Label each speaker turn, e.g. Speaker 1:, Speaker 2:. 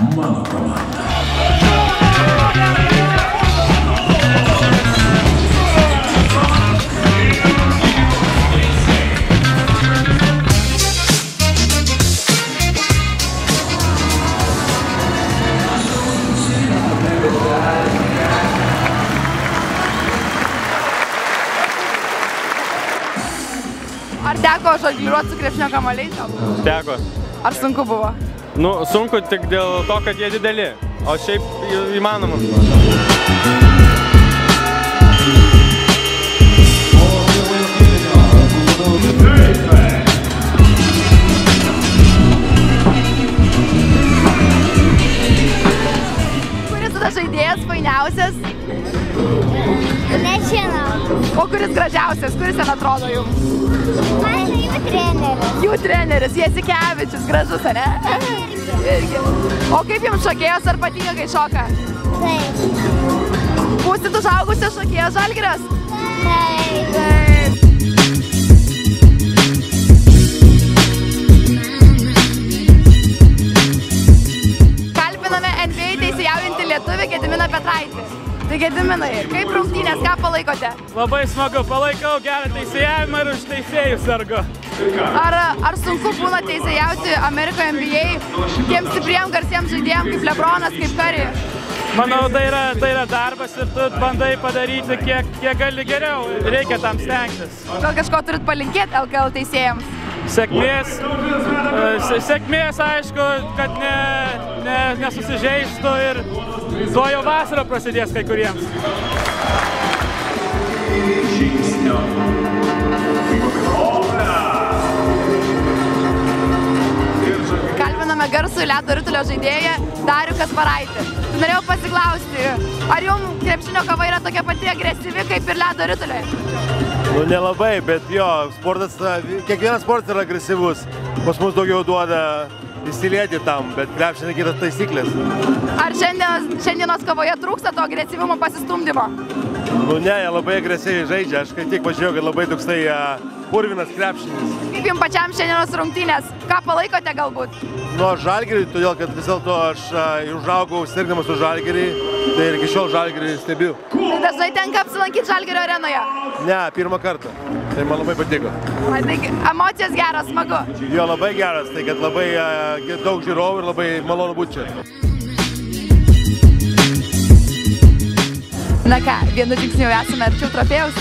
Speaker 1: Mano komanda.
Speaker 2: Ar teko žongliruoti su krepšinio kamuoliais?
Speaker 3: Teko.
Speaker 2: Ar sunku buvo?
Speaker 3: Nu, sunku tik dėl to, kad jie dideli, o šiaip įmanoma.
Speaker 2: Kuris tada žaidėjas fainiausias?
Speaker 4: Nežinau.
Speaker 2: O kuris gražiausias? Kuris ten atrodo jums?
Speaker 4: Man jų treneris.
Speaker 2: Jų treneris, Jasikevičius, gražus, ar ne? Irgi. O kaip jums šokėjos, ar patinka, kai šoka?
Speaker 4: Taip.
Speaker 2: Būsit užaugusios šokėjos Žalgirio?
Speaker 4: Taip.
Speaker 2: Kalbiname NBA teisėjaujantį lietuvį Gediminą Petraitį. Tai Gediminai, kaip rungtynės, ką palaikote?
Speaker 3: Labai smagu, palaikau gerą teisėjavimą ir už teisėjų sargu.
Speaker 2: Ar sunku būna teisėjauti Amerikoje NBA tiem stipriem garsiems žaidėjams kaip Lebronas, kaip Curry?
Speaker 3: Manau, tai yra darbas ir tu bandai padaryti kiek gali geriau, reikia tam stengtis.
Speaker 2: Gal kažko turit palinkėti LKL teisėjams?
Speaker 3: Sėkmės, aišku, kad nesusižeistų ir tuo jau vasarą prasidės kai kuriems.
Speaker 2: Kalbiname garsų ledo ritulio žaidėją Darių Kasparaitį. Norėjau pasiklausti, ar jums krepšinio kova yra tokia pati agresyvi kaip ir ledo ritulio?
Speaker 5: Nu, nelabai, bet jo, sportas, kiekvienas sportas yra agresyvus. Pas mus daugiau duoda įsilieti tam, bet krepšinė yra taisyklės.
Speaker 2: Ar šiandienos kovoje trūksta to agresyvumo pasistumdymo?
Speaker 5: Nu, ne, jie labai agresyviai žaidžia. Aš kai tik pažiūrėjau, kad labai toksai purvinas krepšinis.
Speaker 2: Kaip jums pačiam šiandienos rungtynės? Ką palaikote galbūt?
Speaker 5: Nu, Žalgirį, todėl kad vis dėlto aš užaugau sirgdamas už Žalgirį, tai ir iki šiol Žalgirį stebiu.
Speaker 2: Tai dažnai tenka apsilankyti Žalgirio arenoje?
Speaker 5: Ne, pirmą kartą. Tai man labai patiko.
Speaker 2: Tai emocijos geras, smagu.
Speaker 5: Jo, labai geras, tai kad labai daug žiūrovų ir labai malonu būti čia.
Speaker 2: Na ką, vienu žingsniu jau esame arčiau trofėjaus.